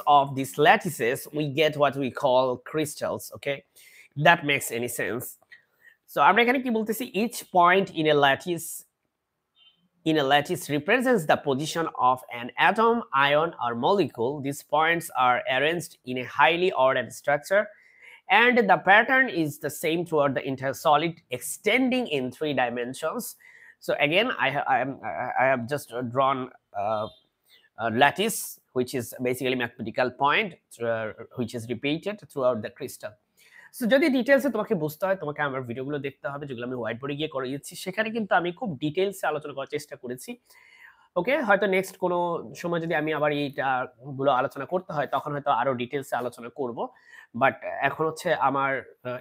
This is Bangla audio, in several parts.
of these lattices, we get what we call crystals. Okay, that makes any sense. So আমরা এখানে কি বলতেছি, each point in a lattice represents the position of an atom, ion, or molecule. These points are arranged in a highly ordered structure, and the pattern is the same throughout the entire solid, extending in 3 dimensions. So again, I have just drawn a lattice, which is basically mathematical point, which is repeated throughout the crystal. So যদি ডিটেইলসে তোমাকে বুঝতে হয়, তোমাকে আমার ভিডিওগুলো দেখতে হবে, যেগুলো আমি হোয়াইট বোর্ডে গিয়ে করিয়েছি। সেখানে কিন্তু আমি খুব ডিটেইলসে আলোচনা করার চেষ্টা করেছি। ওকে, হয়তো নেক্সট কোনো সময় যদি আমি আবার এইটা গুলো আলোচনা করতে হয়, তখন হয়তো আরো ডিটেইলসে আলোচনা করব। বাট এখন হচ্ছে আমার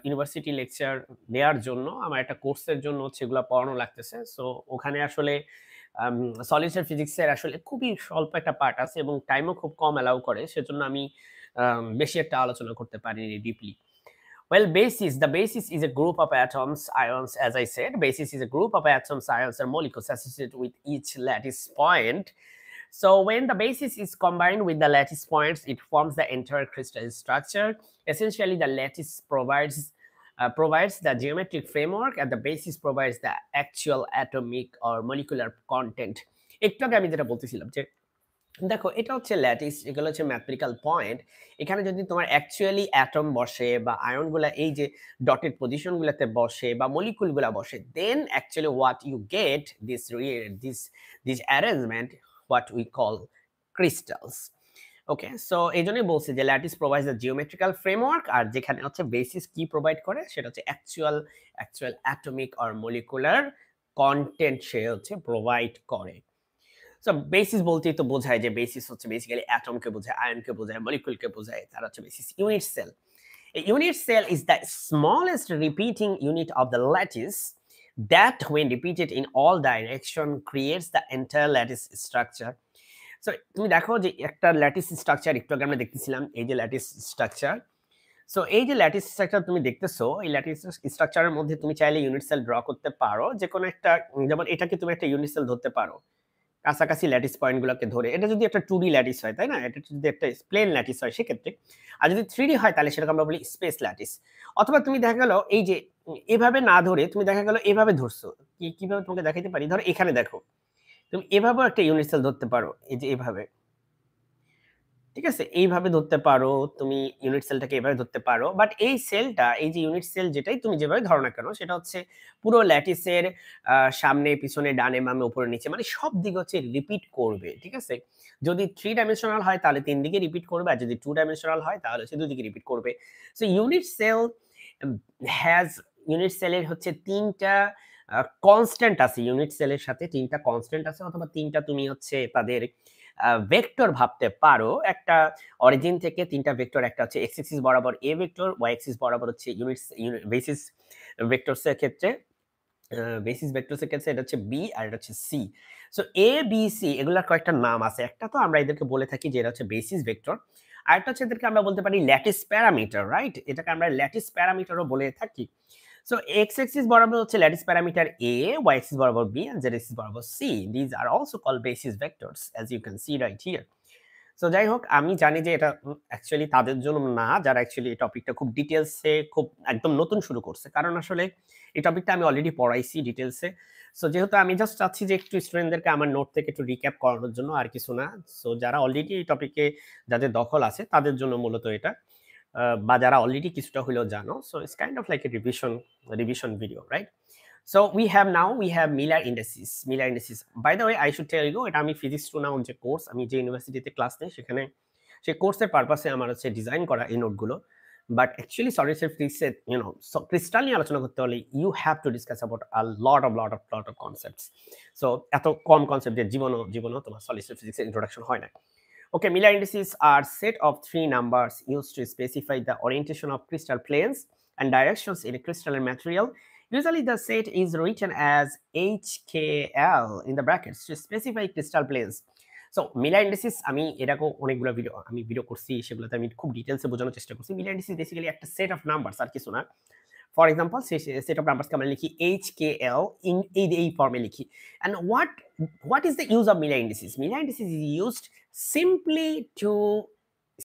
ইউনিভার্সিটি লেকচার নেয়ার জন্য, আমার একটা কোর্সের জন্য হচ্ছে এগুলো পড়ানো লাগতেছে। সো ওখানে আসলে সলিড স্টেট ফিজিক্সের আসলে খুবই স্বল্প একটা পার্ট আছে এবং টাইমও খুব কম অ্যালাউ করে। সেজন্য আমি বেশি একটা আলোচনা করতে পারিনি deeply. Well, the basis is a group of atoms, ions, as I said. Basis is a group of atoms, ions, and molecules associated with each lattice point. So when the basis is combined with the lattice points, it forms the entire crystal structure. Essentially, the lattice provides the geometric framework, and the basis provides the actual atomic or molecular content. একটু আগে আমি যেটা বলতেছিলাম যে দেখো, এটা হচ্ছে ল্যাটিস, এগুলো হচ্ছে ম্যাথমেটিক্যাল পয়েন্ট। এখানে যদি তোমার অ্যাকচুয়ালি অ্যাটম বসে বা আয়নগুলা এই যে ডটেড পজিশনগুলোতে বসে বা মলিকুলগুলা বসে, then actually what you get this arrangement, what we call crystals. Okay, so এই জন্যই বলছি যে lattice provides the geometrical framework, আর যেখানে হচ্ছে বেসিস কি প্রোভাইড করে সেটা হচ্ছে actual atomic or molecular content সে হচ্ছে প্রোভাইড করে। সো বেসিস বলতেই তো বোঝায় যে বেসিস হচ্ছে বেসিক্যালি অ্যাটমকে বোঝায়, আয়নকে বোঝায়, মলিকুলকে বোঝায়, তার হচ্ছে basis. Unit cell, a unit cell is the smallest repeating unit of the lattice that when repeated in all direction creates the entire lattice structure. So তুমি দেখো যে একটা ল্যাটিস স্ট্রাকচার একটু আগে আমরা দেখতেছিলাম, এই যে ল্যাটিস স্ট্রাকচার। সো এই যে ল্যাটিস স্ট্রাকচার তুমি দেখতেছো, এই ল্যাটিস স্ট্রাকচারের মধ্যে তুমি চাইলে ইউনিট সেল ড্র করতে পারো, যে কোনো একটা, যেমন এটাকে তুমি একটা ইউনিট সেল ধরতে পারো কাছাকাছি ল্যাটিস পয়েন্টগুলোকে ধরে। এটা যদি একটা 2D ল্যাটিস হয়, তাই না? এটা যদি একটা প্লেন ল্যাটিস হয় সেক্ষেত্রে। আর যদি 3D হয় তাহলে সেটাকে আমরা বলি স্পেস ল্যাটিস। অথবা তুমি দেখা গেল এই যে এভাবে না ধরে তুমি দেখা গেল এভাবে ধরছো। কিভাবে তোমাকে দেখাইতে পারি? ধরো এখানে দেখো। তুমি এভাবেও একটা ইউনিট সেল ধরতে পারো। এই যে এভাবে। ঠিক আছে? এইভাবে ধরতে পারো, তুমি ইউনিট সেলটাকে এভাবে ধরতে পারো। বাট এই সেলটা, এই যে ইউনিট সেল যেটাই তুমি যেভাবে ধরো না কেন, সেটা হচ্ছে পুরো ল্যাটিসের সামনে, পিছনে, ডানে, বামে, উপরে, নিচে মানে সব দিকে হচ্ছে রিপিট করবে। ঠিক আছে? যদি 3 ডাইমেনশনাল হয় তাহলে 3 দিকে রিপিট করবে, আর যদি 2 ডাইমেনশনাল হয় তাহলে হচ্ছে 2 দিকে রিপিট করবে। So unit cell has, unit সেলের হচ্ছে 3 টা কনস্ট্যান্ট আছে। ইউনিট সেলের সাথে 3 টা কনস্ট্যান্ট আছে, অথবা 3 টা তুমি হচ্ছে তাদের ভেক্টর ভাবতে পারো। একটা অরিজিন থেকে 3 টা ভেক্টর, একটা হচ্ছে এক্স অ্যাক্সিস বরাবর এ ভেক্টর, ওয়াই অ্যাক্সিস বরাবর হচ্ছে বেসিস ভেক্টরস এর ক্ষেত্রে, বেসিস ভেক্টরস এর ক্ষেত্রে এটা হচ্ছে বি আর এটা হচ্ছে C. So A B C এগুলার কয়েকটা নাম আছে। একটা তো আমরা এদেরকে বলে থাকি যে এটা হচ্ছে বেসিস ভেক্টর। আরেকটা হচ্ছে এদেরকে আমরা বলতে পারি ল্যাটিস প্যারামিটার, রাইট? এটাকে আমরা ল্যাটিস প্যারামিটারও বলে থাকি। So x axis বরাবর হচ্ছে lattice parameter a, y axis বরাবর b, and z axis বরাবর c. These are also called basis vectors, as you can see right here. So যাই হোক, আমি জানি যে এটা অ্যাকচুয়ালি তাদের জন্য না যারা অ্যাকচুয়ালি এই টপিকটা খুব ডিটেইলসে, খুব একদম নতুন শুরু করছে। কারণ আসলে এই টপিকটা আমি অলরেডি পড়াইছি ডিটেইলসে। সো যেহেতু আমি জাস্ট চাচ্ছি যে একটু স্টুডেন্টদেরকে আমার নোট থেকে একটু রিক্যাপ করানোর জন্য, আর কিছু না। সো যারা অলরেডি এই টপিকে যাদের দখল আছে তাদের জন্য মূলত এটা, বা যারা অলরেডি কিছুটা হলেও জানো। So it's kind of like a revision video, right? So we have Miller indices. Miller indices. By the way, I should tell you, এটা আমি ফিজিক্স 2 নামক যে কোর্স, আমি যে ইউনিভার্সিটিতে ক্লাস নেই সেখানে, সেই কোর্সের পারপাসে আমার হচ্ছে ডিজাইন করা এই নোটগুলো। বাট অ্যাকচুয়ালি সলিড স্টেট ফিজিক্সে ক্রিস্টাল নিয়ে আলোচনা করতে হলে you have to discuss about a lot of concepts. So এত কম কনসেপ্টের জীবনও তোমার সলিড স্টেট ফিজিক্সের ইন্ট্রোডাকশন হয় না। Okay, Miller indices are set of 3 numbers used to specify the orientation of crystal planes and directions in a crystalline material. Usually the set is written as HKL in the brackets to specify crystal planes. So Miller indices, আমি এরকম অনেকগুলো ভিডিও করছি, সেগুলোতে আমি খুব ডিটেইলসে বোঝানোর চেষ্টা করছি। Miller indices বেসিক্যালি একটা সেট অফ নাম্বারস, আর কিছু না। ফর এক্সাম্পল, সেই সেট অফ নাম্বারসকে আমরা লিখি HKL ইন এই ফর্মে লিখি। And what is the use of Miller indices? Miller indices is used simply to